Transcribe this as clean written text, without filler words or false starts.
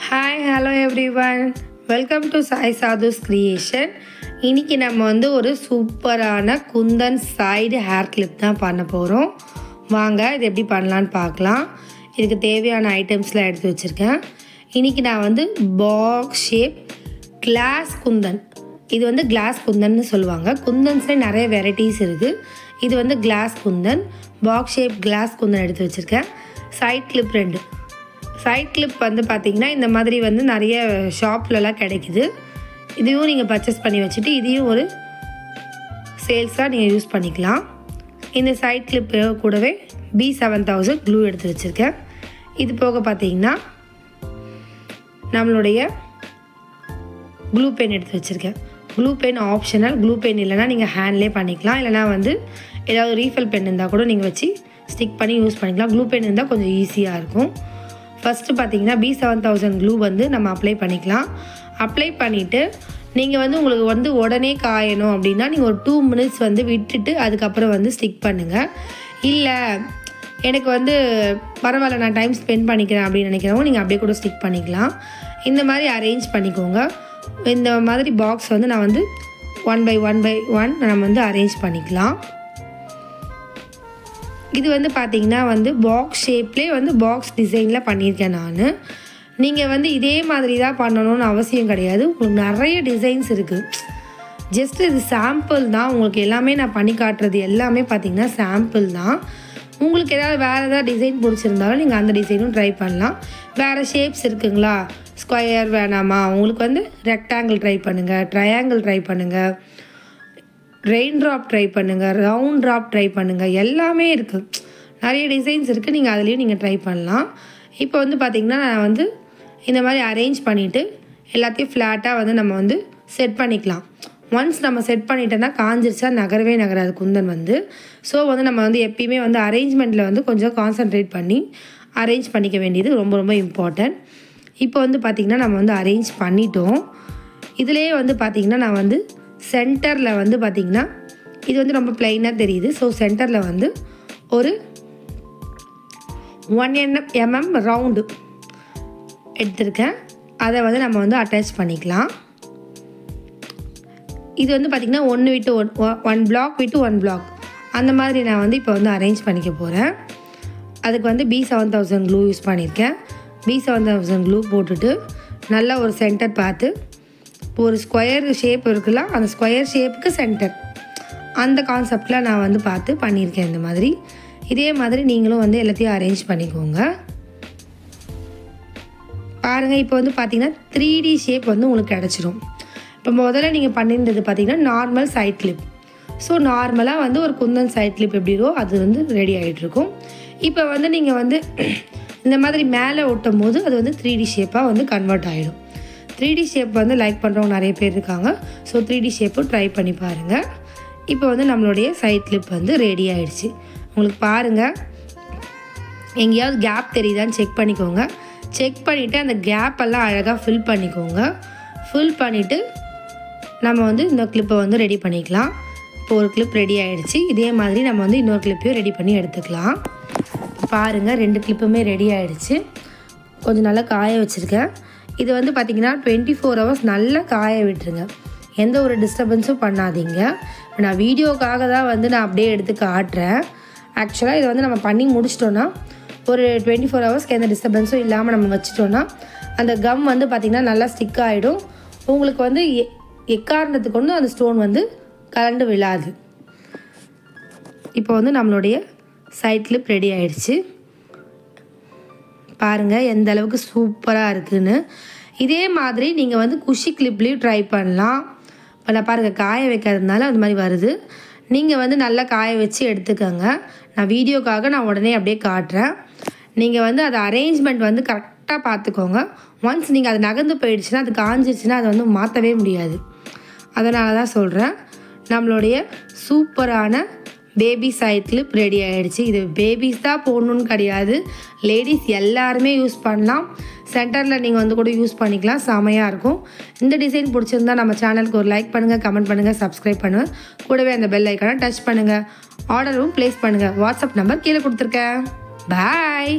Hi hello everyone, welcome to Sai sadhus creation. இன்றைக்கி நம்ம வந்து ஒரு சூப்பரான குந்தன் சைடு ஹேர் கிளிப் தான் பண்ண போகிறோம். வாங்க இது எப்படி பண்ணலான்னு பார்க்கலாம். இதுக்கு தேவையான ஐட்டம்ஸ்லாம் எடுத்து வச்சுருக்கேன். இன்றைக்கி நான் வந்து பாக்ஸ் ஷேப் கிளாஸ் குந்தன், இது வந்து கிளாஸ் குந்தன்னு சொல்லுவாங்க. குந்தன்ஸ்லேயே நிறைய வெரைட்டிஸ் இருக்குது. இது வந்து glass kundan, box shape glass kundan எடுத்து வச்சுருக்கேன். Side clip 2. சைட் கிளிப் வந்து பார்த்திங்கன்னா இந்த மாதிரி வந்து நிறைய ஷாப்லலாம் கிடைக்குது. இதையும் நீங்கள் பர்ச்சேஸ் பண்ணி வச்சுட்டு இதையும் ஒரு சேல்ஸாக நீங்கள் யூஸ் பண்ணிக்கலாம். இந்த சைட் கிளிப் கூடவே B7000 க்ளூ எடுத்து வச்சுருக்கேன். இது போக பார்த்திங்கன்னா நம்மளுடைய க்ளூ பென் எடுத்து வச்சுருக்கேன். Glue pen optional, glue pen இல்லைனா நீங்கள் ஹேண்ட்லேயே பண்ணிக்கலாம். இல்லைனா வந்து ஏதாவது ரீஃபில் பென் இருந்தால் கூட நீங்கள் வச்சு ஸ்டிக் பண்ணி யூஸ் பண்ணிக்கலாம். க்ளூ பென் இருந்தால் கொஞ்சம் ஈஸியாக இருக்கும். ஃபஸ்ட்டு பார்த்தீங்கன்னா B7000 க்ளூ வந்து நம்ம அப்ளை பண்ணிக்கலாம். அப்ளை பண்ணிவிட்டு நீங்கள் வந்து உங்களுக்கு வந்து உடனே காயணும் அப்படின்னா நீங்கள் ஒரு 2 minutes வந்து விட்டுட்டு அதுக்கப்புறம் வந்து ஸ்டிக் பண்ணுங்கள். இல்லை எனக்கு வந்து பரவாயில்ல நான் டைம் ஸ்பெண்ட் பண்ணிக்கிறேன் அப்படின்னு நினைக்கிறவங்க நீங்கள் அப்படியே கூட ஸ்டிக் பண்ணிக்கலாம். இந்த மாதிரி அரேஞ்ச் பண்ணிக்கோங்க. இந்த மாதிரி பாக்ஸ் வந்து நான் வந்து 1 by 1 நம்ம வந்து அரேஞ்ச் பண்ணிக்கலாம். இது வந்து பார்த்திங்கன்னா வந்து பாக்ஸ் ஷேப்லேயே வந்து பாக்ஸ் டிசைனில் பண்ணியிருக்கேன் நான். நீங்கள் வந்து இதே மாதிரி தான் பண்ணணும்னு அவசியம் கிடையாது. உங்களுக்கு நிறைய டிசைன்ஸ் இருக்குது. ஜஸ்ட் இது சாம்பிள் தான். உங்களுக்கு எல்லாமே நான் பண்ணி காட்டுறது எல்லாமே பார்த்திங்கன்னா சாம்பிள் தான். உங்களுக்கு ஏதாவது வேறு ஏதாவது டிசைன் பிடிச்சிருந்தாலும் நீங்கள் அந்த டிசைனும் ட்ரை பண்ணலாம். வேறு ஷேப்ஸ் இருக்குங்களா, ஸ்கொயர் வேணாமா, உங்களுக்கு வந்து ரெக்டாங்கிள் ட்ரை பண்ணுங்கள், ட்ரையாங்கிள் ட்ரை பண்ணுங்கள், ரெயின் ட்ராப் ட்ரை பண்ணுங்கள், ரவுண்ட் ட்ராப் ட்ரை பண்ணுங்கள், எல்லாமே இருக்குது. நிறைய டிசைன்ஸ் இருக்குது. நீங்கள் அதுலேயும் நீங்கள் ட்ரை பண்ணலாம். இப்போ வந்து பார்த்திங்கன்னா நான் வந்து இந்த மாதிரி அரேஞ்ச் பண்ணிவிட்டு எல்லாத்தையும் ஃப்ளாட்டாக வந்து நம்ம வந்து செட் பண்ணிக்கலாம். ஒன்ஸ் நம்ம செட் பண்ணிட்டோன்னா காஞ்சிருச்சா நகரவே நகராது குந்தன் வந்து. ஸோ வந்து நம்ம வந்து எப்பயுமே வந்து அரேஞ்ச்மெண்ட்டில் வந்து கொஞ்சம் கான்சன்ட்ரேட் பண்ணி அரேஞ்ச் பண்ணிக்க வேண்டியது ரொம்ப ரொம்ப இம்பார்ட்டன்ட். இப்போ வந்து பார்த்திங்கன்னா நம்ம வந்து அரேஞ்ச் பண்ணிட்டோம். இதிலே வந்து பார்த்திங்கன்னா நான் வந்து சென்டரில் வந்து பார்த்திங்கன்னா இது வந்து ரொம்ப ப்ளைனாக தெரியுது. ஸோ சென்டரில் வந்து ஒரு 1 mm ரவுண்டு எடுத்திருக்கேன். அதை வந்து நம்ம வந்து அட்டாச் பண்ணிக்கலாம். இது வந்து பார்த்திங்கன்னா 1 விட்டு 1 பிளாக் விட்டு 1 பிளாக் அந்த மாதிரி நான் வந்து இப்போ வந்து அரேஞ்ச் பண்ணிக்க போகிறேன். அதுக்கு வந்து B7000 க்ளூ யூஸ் பண்ணியிருக்கேன். B7000 க்ளூ போட்டுட்டு நல்லா ஒரு சென்டர் பார்த்து ஒரு ஸ்கொயர் ஷேப் இருக்குல்ல, அந்த ஸ்கொயர் ஷேப்புக்கு சென்டர் அந்த கான்செப்டில் நான் வந்து பார்த்து பண்ணியிருக்கேன். இந்த மாதிரி இதே மாதிரி நீங்களும் வந்து எல்லாத்தையும் அரேஞ்ச் பண்ணிக்கோங்க. பாருங்கள், இப்போ வந்து பார்த்திங்கன்னா 3D ஷேப் வந்து உங்களுக்கு கிடச்சிரும். இப்போ முதல்ல நீங்கள் பண்ணியிருந்தது பார்த்திங்கன்னா நார்மல் சைட் கிளிப். ஸோ நார்மலாக வந்து ஒரு குந்தன் சைட் கிளிப் எப்படியோ அது வந்து ரெடி ஆகிட்டுருக்கும். இப்போ வந்து நீங்கள் வந்து இந்த மாதிரி மேலே ஒட்டும் போது அது வந்து 3D ஷேப்பாக வந்து கன்வெர்ட் ஆகிடும். 3D ஷேப் வந்து லைக் பண்ணுறவங்க நிறைய பேர் இருக்காங்க. ஸோ 3D ஷேப்பும் ட்ரை பண்ணி பாருங்கள். இப்போ வந்து நம்மளுடைய சைட் கிளிப் வந்து ரெடி ஆகிடுச்சு. உங்களுக்கு பாருங்கள், எங்கேயாவது கேப் தெரியுதான்னு செக் பண்ணிக்கோங்க. செக் பண்ணிவிட்டு அந்த கேப்பெல்லாம் அழகாக ஃபில் பண்ணிக்கோங்க. ஃபில் பண்ணிவிட்டு நம்ம வந்து இந்த கிளிப்பை வந்து ரெடி பண்ணிக்கலாம். இப்போ ஒரு கிளிப் ரெடி ஆகிடுச்சு. இதே மாதிரி நம்ம வந்து இன்னொரு கிளிப்பையும் ரெடி பண்ணி எடுத்துக்கலாம். பாருங்கள், 2 கிளிப்புமே ரெடி ஆகிடுச்சு. கொஞ்சம் நல்லா காய வச்சுருக்கேன். இது வந்து பார்த்திங்கன்னா 24 hours நல்லா காய விட்டுருங்க. எந்த ஒரு டிஸ்டர்பன்ஸும் பண்ணாதீங்க. நான் வீடியோக்காக தான் வந்து நான் அப்படியே எடுத்து காட்டுறேன். ஆக்சுவலாக இதை வந்து நம்ம பண்ணி முடிச்சிட்டோன்னா ஒரு 24 ஹவர்ஸ்க்கு எந்த டிஸ்டர்பன்ஸும் இல்லாமல் நம்ம வச்சிட்டோன்னா அந்த கம் வந்து பார்த்திங்கன்னா நல்லா ஸ்டிக் ஆகிடும். உங்களுக்கு வந்து எக்காரணத்துக்கு கொண்டு அந்த ஸ்டோன் வந்து கலண்டு விழாது. இப்போ வந்து நம்மளுடைய சைட் கிளிப் ரெடி ஆகிடுச்சு. பாருங்கள் எந்த அளவுக்கு சூப்பராக இருக்குதுன்னு. இதே மாதிரி நீங்கள் வந்து குஷி கிளிப்லேயும் ட்ரை பண்ணலாம். இப்போ நான் பாருங்கள் காய வைக்கிறதுனால அந்த மாதிரி வருது. நீங்கள் வந்து நல்லா காய வச்சு எடுத்துக்கோங்க. நான் வீடியோக்காக நான் உடனே அப்படியே காட்டுறேன். நீங்கள் வந்து அதை அரேஞ்ச்மெண்ட் வந்து கரெக்டாக பார்த்துக்கோங்க. ஒன்ஸ் நீங்கள் அது நகர்ந்து போயிடுச்சுன்னா அது காஞ்சிருச்சுன்னா அதை வந்து மாற்றவே முடியாது. அதனால தான் சொல்கிறேன். நம்மளுடைய சூப்பரான பேபி சைட் கிளிப் ரெடி ஆகிடுச்சு. இது பேபிஸ் தான் போடணுன்னு கிடையாது, லேடிஸ் எல்லாருமே யூஸ் பண்ணலாம். சென்டரில் நீங்கள் வந்து கூட யூஸ் பண்ணிக்கலாம். செமையாக இருக்கும். இந்த டிசைன் பிடிச்சிருந்தா நம்ம சேனலுக்கு ஒரு லைக் பண்ணுங்கள், கமெண்ட் பண்ணுங்கள், சப்ஸ்கிரைப் பண்ணுங்கள். கூடவே அந்த பெல் ஐக்கானை டச் பண்ணுங்கள். ஆர்டரும் ப்ளேஸ் பண்ணுங்கள். வாட்ஸ்அப் நம்பர் கீழே கொடுத்துருக்கேன். பாய்.